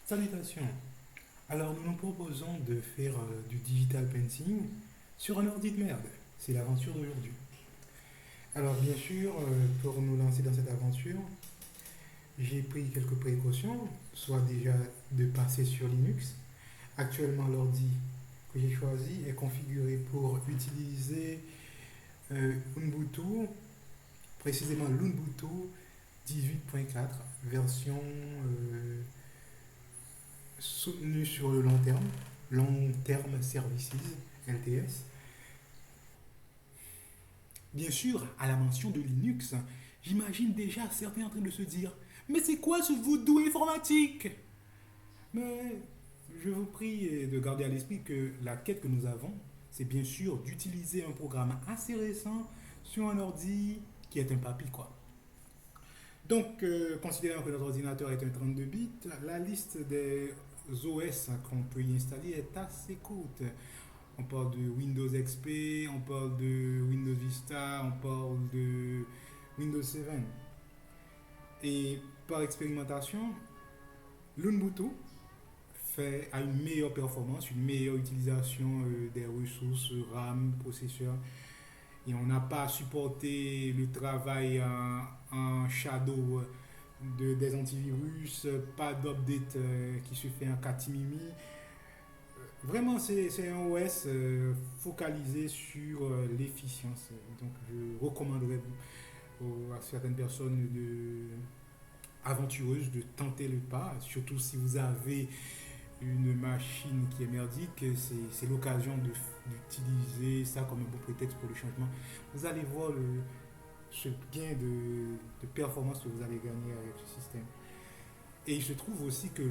Salutations. Alors nous nous proposons de faire du digital painting sur un ordi de merde. C'est l'aventure d'aujourd'hui. Alors bien sûr, pour nous lancer dans cette aventure, j'ai pris quelques précautions, soit déjà de passer sur Linux. Actuellement, l'ordi que j'ai choisi est configuré pour utiliser Ubuntu, précisément l'Ubuntu 18.4, version soutenue sur le long terme services, LTS. Bien sûr, à la mention de Linux, j'imagine déjà certains en train de se dire: mais c'est quoi ce voodoo informatique? Mais je vous prie de garder à l'esprit que la quête que nous avons, c'est bien sûr d'utiliser un programme assez récent sur un ordi qui est un papy, quoi. Donc, considérant que notre ordinateur est un 32 bits, la liste des OS qu'on peut y installer est assez courte. On parle de Windows XP, on parle de Windows Vista, on parle de Windows 7. Et par expérimentation, l'Ubuntu a une meilleure performance, une meilleure utilisation des ressources RAM, processeur. Et on n'a pas supporté le travail en shadow des antivirus, pas d'update qui se fait en catimimi. Vraiment, c'est un OS focalisé sur l'efficience. Donc, je recommanderais à certaines personnes aventureuses de tenter le pas, surtout si vous avez une machine qui est merdique, c'est l'occasion d'utiliser ça comme un bon prétexte pour le changement. Vous allez voir ce gain de performance que vous allez gagner avec ce système. Et il se trouve aussi que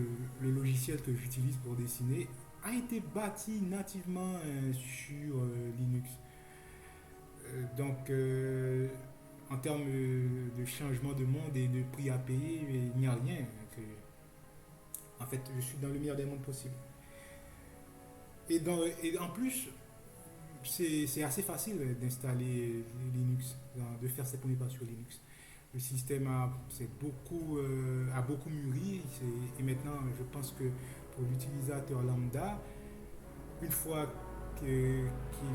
le logiciel que j'utilise pour dessiner a été bâti nativement sur Linux. Donc, en termes de changement de monde et de prix à payer, il n'y a rien. En fait, je suis dans le meilleur des mondes possible. Et en plus, c'est assez facile d'installer Linux, de faire ses premiers pas sur Linux. Le système a beaucoup mûri et maintenant, je pense que pour l'utilisateur lambda, une fois qu'il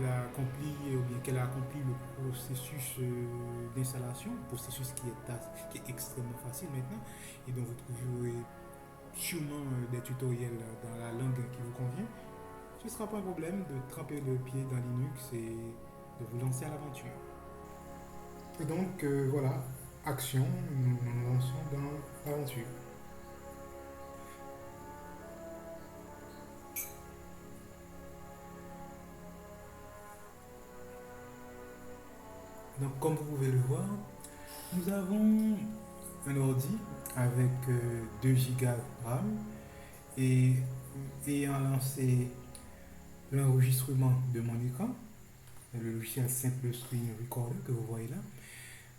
a accompli ou bien qu'elle a accompli le processus d'installation, processus qui est extrêmement facile maintenant et dont vous trouverez sûrement des tutoriels dans la langue qui vous convient, ce ne sera pas un problème de tremper le pied dans Linux et de vous lancer à l'aventure. Et donc voilà, action, nous nous lançons dans l'aventure. Donc comme vous pouvez le voir, nous avons un ordi avec 2 Go RAM et ayant lancé l'enregistrement de mon écran, le logiciel Simple Screen Recorder que vous voyez là,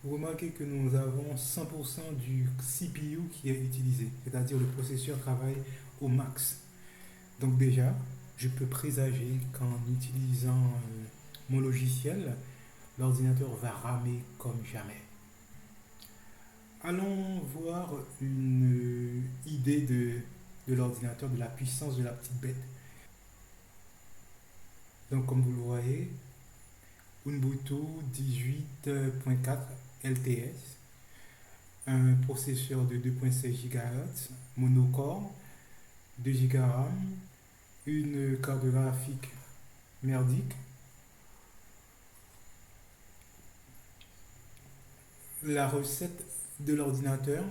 vous remarquez que nous avons 100% du CPU qui est utilisé, c'est-à-dire le processeur travaille au max. Donc déjà, je peux présager qu'en utilisant mon logiciel, l'ordinateur va ramer comme jamais. Allons voir une idée de l'ordinateur, de la puissance de la petite bête. Donc comme vous le voyez, Ubuntu 18.4 LTS, un processeur de 2.16 GHz, monocore, 2 Go RAM, une carte graphique merdique, la recette de l'ordinateur,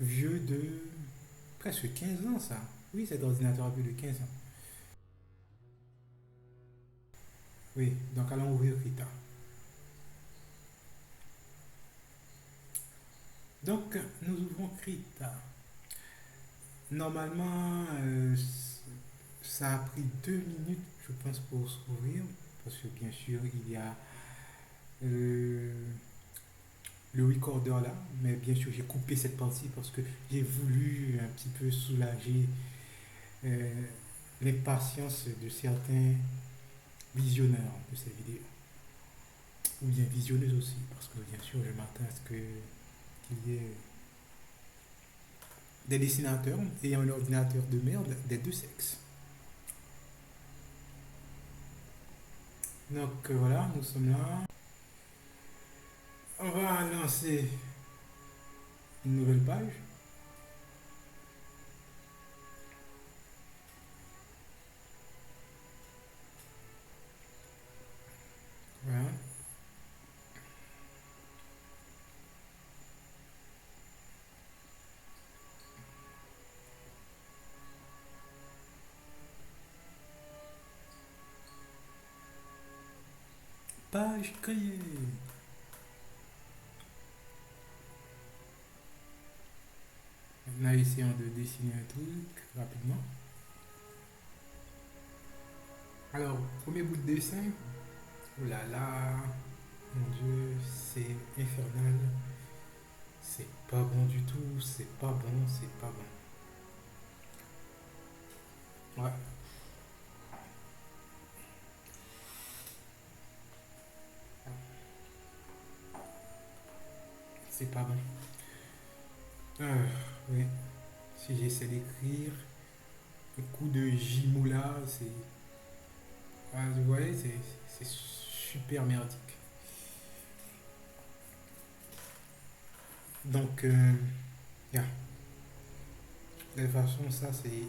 vieux de presque 15 ans ça. Oui, cet ordinateur a plus de 15 ans. Oui, donc allons ouvrir Krita. Donc nous ouvrons Krita. Normalement, ça a pris 2 minutes, je pense, pour s'ouvrir, parce que bien sûr, il y a euh, le recorder là, mais bien sûr, j'ai coupé cette partie parce que j'ai voulu un petit peu soulager euh, l'impatience de certains visionneurs de ces vidéos, ou bien visionneuses aussi, parce que bien sûr, je m'attends à ce qu'il y ait des dessinateurs ayant un ordinateur de merde des deux sexes. Donc voilà, nous sommes là. On va lancer une nouvelle page. Voilà. Page créée. Maintenant, essayons de dessiner un truc rapidement. Alors, premier bout de dessin. Oh là là, mon Dieu, c'est infernal. C'est pas bon du tout, c'est pas bon, c'est pas bon. Ouais, c'est pas bon. Oui, si j'essaie d'écrire, le coup de Jimoula, c'est. Ah, vous voyez, c'est super merdique. Donc, yeah. De toute façon, ça, c'est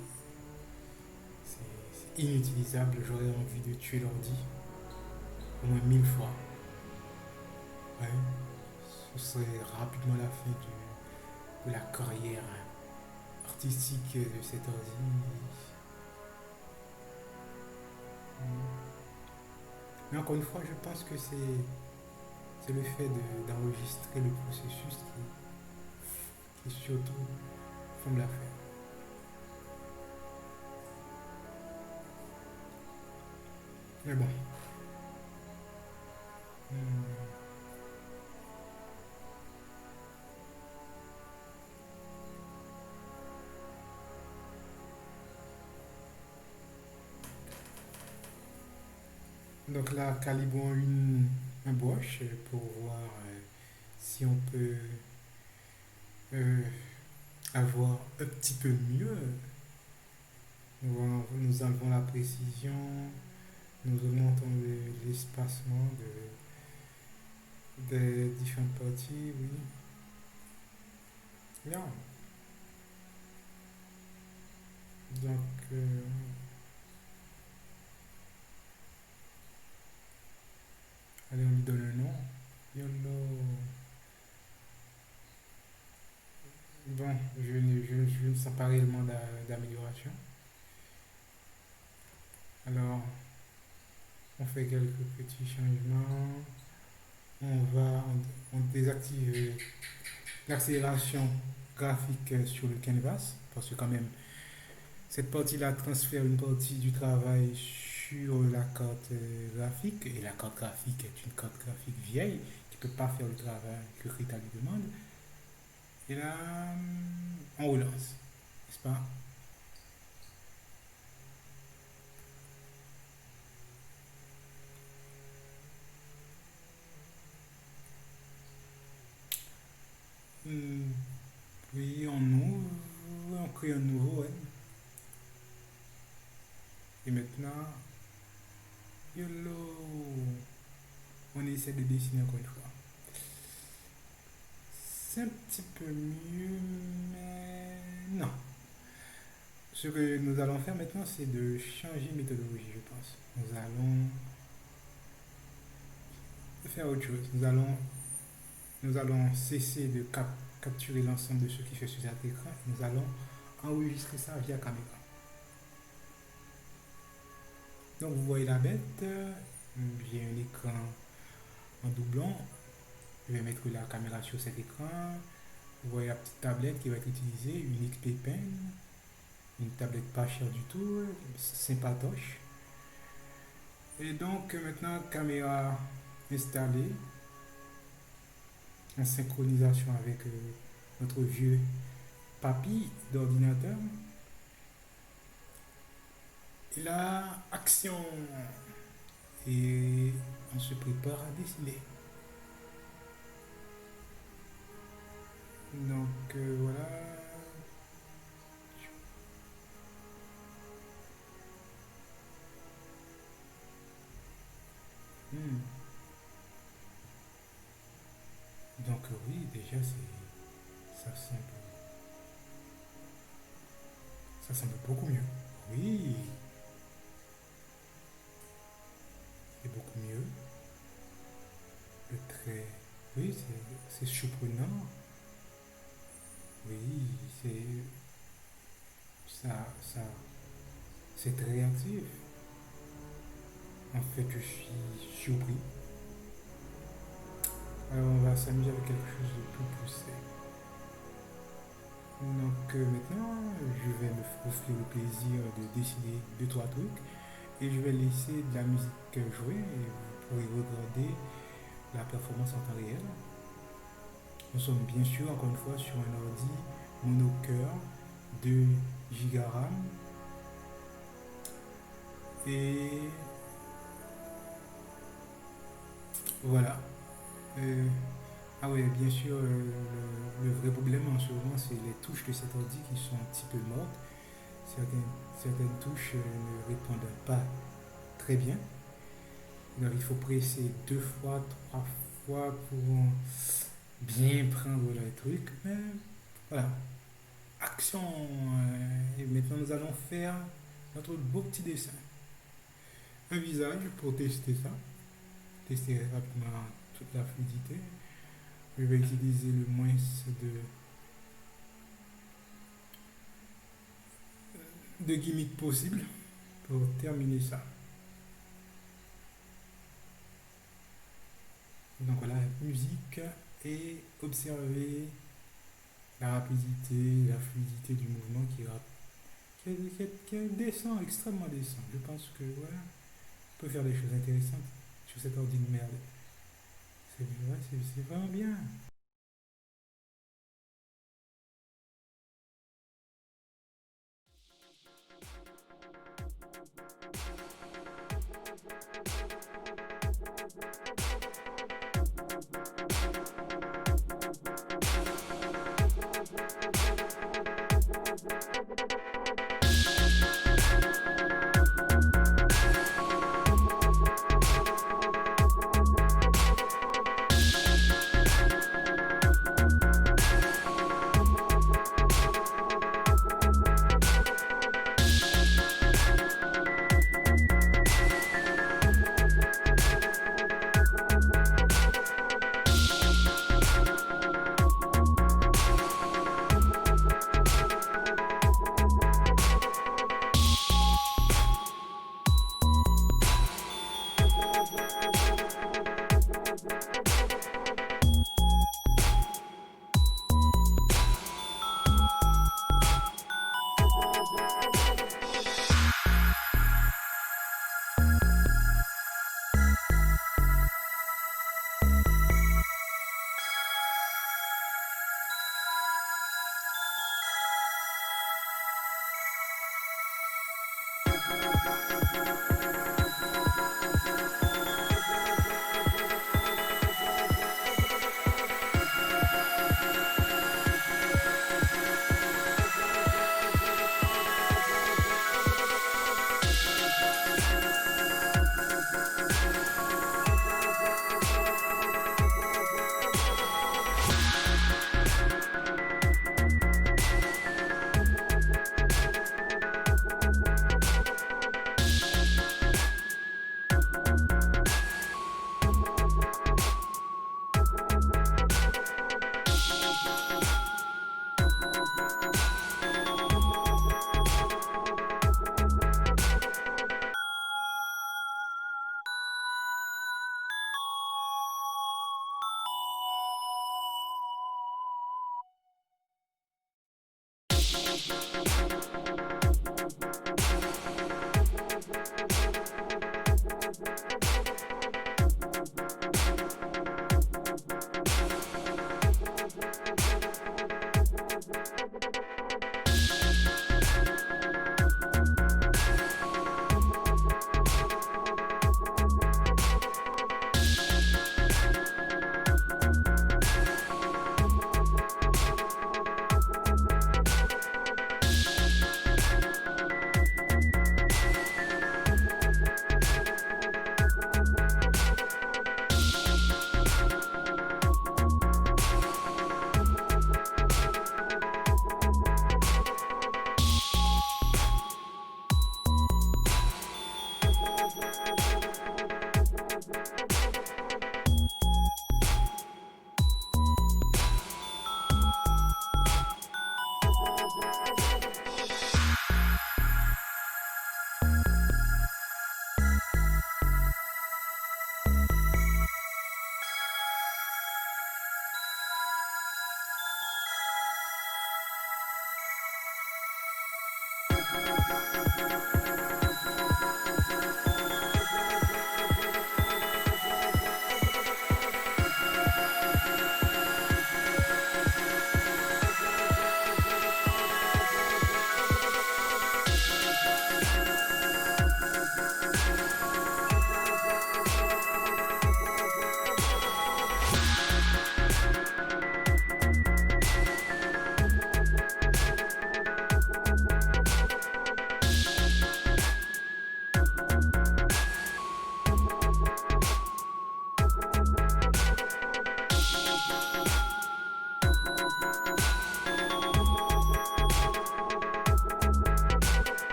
inutilisable. J'aurais envie de tuer l'ordi au moins 1000 fois. Ouais. Ce serait rapidement la fin de la carrière artistique de cet ordi. Mais encore une fois, je pense que c'est le fait d'enregistrer le processus qui surtout font de l'affaire. Mais bon. Hmm. Donc là, calibrons un brush pour voir si on peut euh, avoir un petit peu mieux. Nous enlevons la précision, nous augmentons l'espacement des différentes parties, oui. Bien. Donc, allez, on lui donne un nom. YOLO. Bon, je ne sens pas réellement d'amélioration. Alors, on fait quelques petits changements. On désactive l'accélération graphique sur le canvas, parce que quand même, cette partie-là transfère une partie du travail sur la carte graphique, et la carte graphique est une carte graphique vieille qui ne peut pas faire le travail que Rita lui demande. Et là, on relance, n'est-ce pas? Hmm, oui, on ouvre, on crée un nouveau, ouais. Et maintenant, YOLO, on essaie de dessiner encore une fois. C'est un petit peu mieux, mais non. Ce que nous allons faire maintenant, c'est de changer de méthodologie, je pense. Nous allons faire autre chose. Nous allons cesser de capturer l'ensemble de ce qui fait sur cet écran. Nous allons enregistrer ça via caméra. Donc vous voyez la bête. J'ai un écran en doublant. Je vais mettre la caméra sur cet écran. Vous voyez la petite tablette qui va être utilisée, une XP Pen. Une tablette pas chère du tout, sympatoche. Et donc maintenant, caméra installée, en synchronisation avec notre vieux papy d'ordinateur. Et là, action. Et on se prépare à dessiner. Donc voilà. Hmm. Donc oui, déjà ça semble ça semble beaucoup mieux. Oui, c'est beaucoup mieux. Le trait, oui, c'est surprenant. Oui, ça, c'est très réactif. En fait, je suis surpris. Alors, on va s'amuser avec quelque chose de plus poussé. Donc maintenant, je vais me offrir le plaisir de décider deux, trois trucs et je vais laisser de la musique jouer et vous pourrez regarder la performance en temps réel. Nous sommes bien sûr, encore une fois, sur un ordi monocœur de Giga RAM et voilà. Euh, ah ouais, bien sûr, le vrai problème en ce moment, c'est les touches de cet ordi qui sont un petit peu mortes. Certaines touches ne répondent pas très bien. Donc il faut presser deux fois, trois fois pour bien prendre le truc. Mais voilà, action. Et maintenant nous allons faire notre beau petit dessin. Un visage pour tester ça. Tester rapidement toute la fluidité. Je vais utiliser le moins de gimmicks possible pour terminer ça. Donc voilà, musique et observer la rapidité, la fluidité du mouvement qui est décent, extrêmement décent. Je pense que voilà, on peut faire des choses intéressantes sur cet ordi de merde. C'est vraiment bien.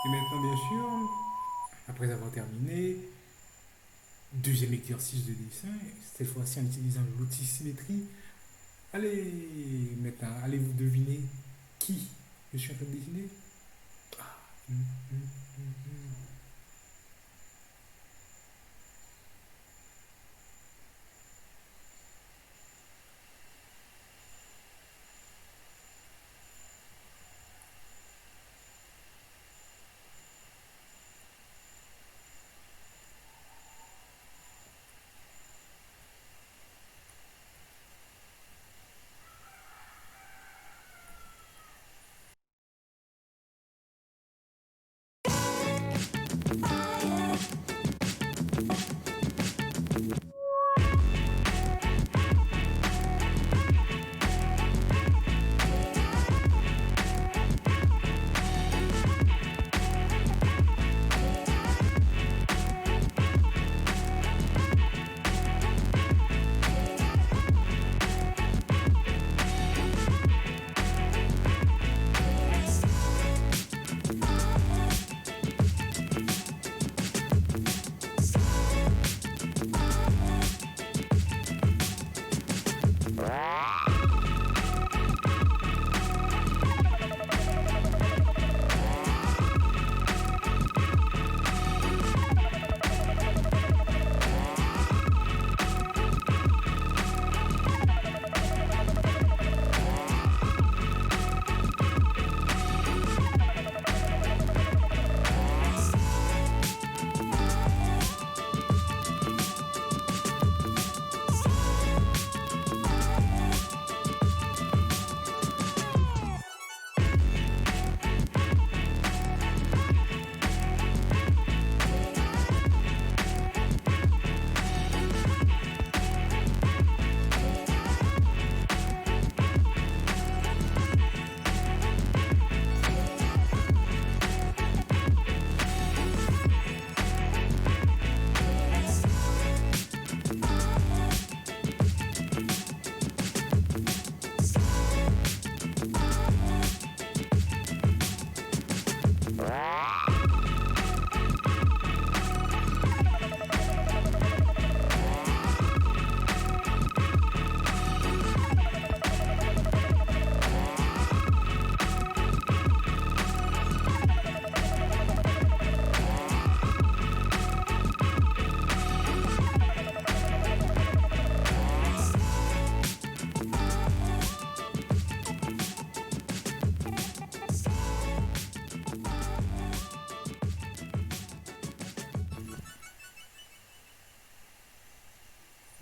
Et maintenant, bien sûr, après avoir terminé, deuxième exercice de dessin, cette fois-ci en utilisant l'outil symétrie. Allez, maintenant, allez-vous deviner qui je suis en train de dessiner? Hum, hum, hum.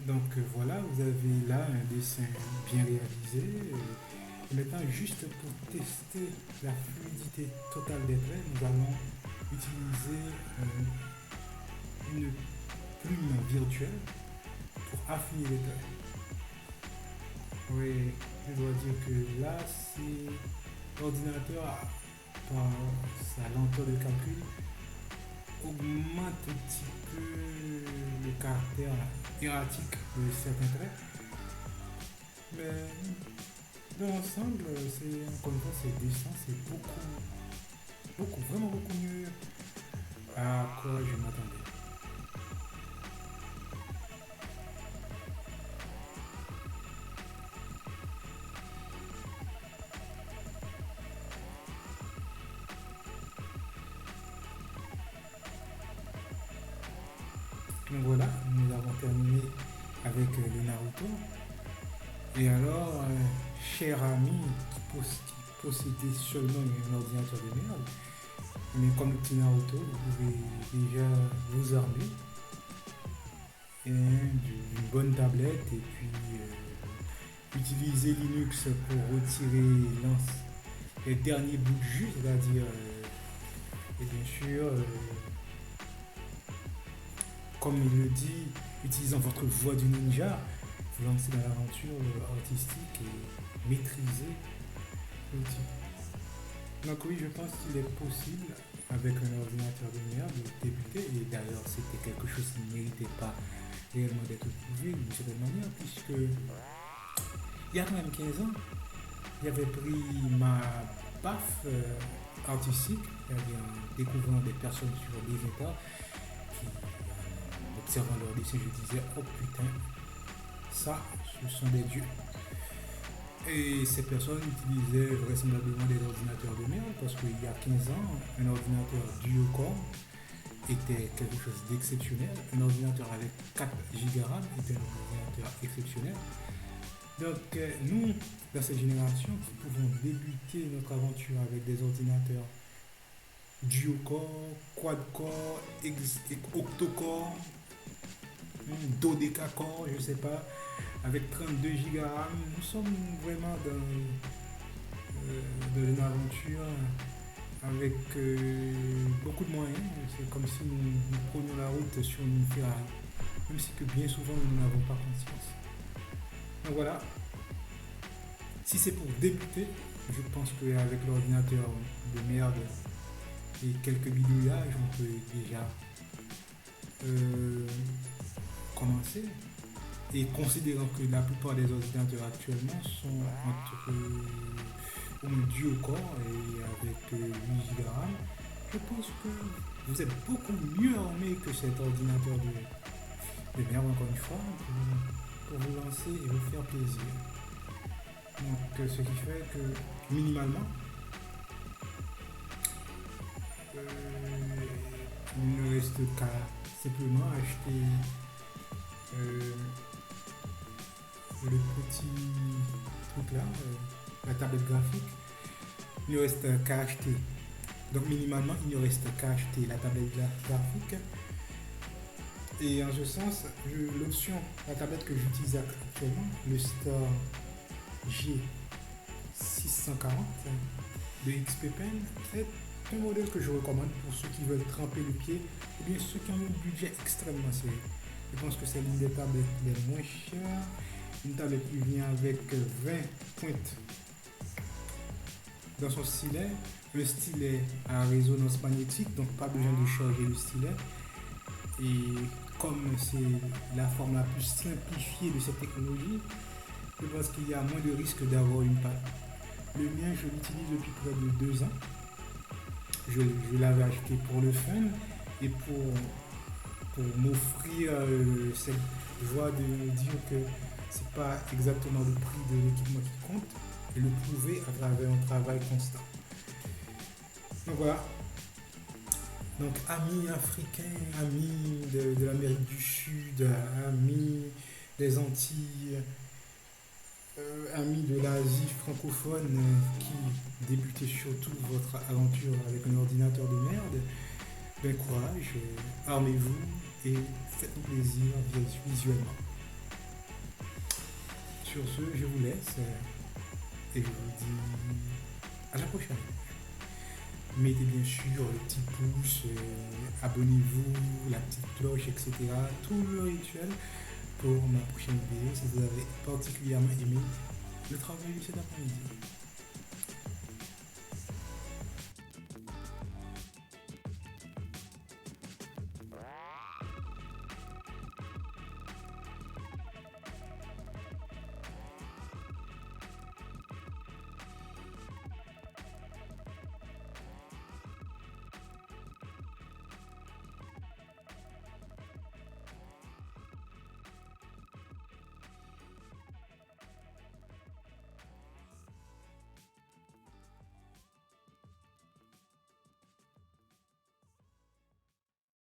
Donc voilà, vous avez là un dessin bien réalisé. Et maintenant, juste pour tester la fluidité totale des traits, nous allons utiliser une plume virtuelle pour affiner les traits. Oui, je dois dire que là, c'est l'ordinateur, par sa lenteur de calcul, augmente un petit peu le caractère erratique de certains traits. Mais dans l'ensemble, c'est encore une fois, c'est décent, c'est beaucoup, vraiment beaucoup mieux à quoi je m'attendais. Donc voilà, nous avons terminé avec le Naruto. Et alors, cher ami qui possédait seulement un ordinateur de merde, mais comme le petit Naruto, vous pouvez déjà vous armer d'une bonne tablette et puis utiliser Linux pour retirer les derniers bouts de jus, c'est-à-dire, et bien sûr, comme il le dit, utilisant votre voix du ninja, vous lancer dans l'aventure artistique et maîtriser l'outil. Donc oui, je pense qu'il est possible, avec un ordinateur de merde, de débuter, et d'ailleurs c'était quelque chose qui ne méritait pas réellement d'être prouvé d'une certaine manière, puisque il y a quand même 15 ans, j'avais pris ma baffe artistique, c'est-à-dire en découvrant des personnes sur des états qui, en observant leur dessin, je disais, oh putain, ça, ce sont des dieux. Et ces personnes utilisaient vraisemblablement des ordinateurs de merde parce qu'il y a 15 ans, un ordinateur duo-core était quelque chose d'exceptionnel. Un ordinateur avec 4 Go RAM était un ordinateur exceptionnel. Donc nous, dans cette génération, qui pouvons débuter notre aventure avec des ordinateurs duo-core, quad-core, octo-core, dodéca-core, je sais pas, avec 32 Go RAM, nous sommes vraiment dans une aventure avec beaucoup de moyens. C'est comme si nous prenions la route sur une Ferrari, même si que bien souvent nous n'avons pas conscience. Donc voilà, si c'est pour débuter, je pense qu'avec l'ordinateur de merde et quelques bidouillages, on peut déjà commencer. Et considérant que la plupart des ordinateurs actuellement sont entre un duo-core et avec 8 Go RAM, je pense que vous êtes beaucoup mieux armé que cet ordinateur de merde, encore une fois, pour vous lancer et vous faire plaisir. Donc, ce qui fait que, minimalement, il ne reste qu'à simplement acheter le petit truc là, la tablette graphique. Il ne reste qu'à acheter. Donc minimalement, il ne reste qu'à acheter la tablette graphique. Et en ce sens, l'option, la tablette que j'utilise actuellement, le Store G640 de XP Pen, est un modèle que je recommande pour ceux qui veulent tremper le pied ou bien ceux qui ont un budget extrêmement serré. Je pense que c'est l'une des tablettes les moins chères. Une tablette qui vient avec 20 pointes dans son stylet. Le stylet à résonance magnétique, donc pas besoin de charger le stylet. Et comme c'est la forme la plus simplifiée de cette technologie, je pense qu'il y a moins de risque d'avoir une panne. Le mien, je l'utilise depuis près de 2 ans. Je l'avais acheté pour le fun et pour m'offrir cette joie de me dire que c'est pas exactement le prix de l'équipement qui compte, et le prouver à travers un travail constant. Donc voilà. Donc amis africains, amis de l'Amérique du Sud, amis des Antilles, amis de l'Asie francophone qui débutez surtout votre aventure avec un ordinateur de merde, ben courage, armez-vous et faites-nous plaisir visuellement. Sur ce, je vous laisse et je vous dis à la prochaine. Mettez bien sûr le petit pouce, abonnez-vous, la petite cloche, etc. Tout le rituel pour ma prochaine vidéo si vous avez particulièrement aimé le travail de cet après-midi.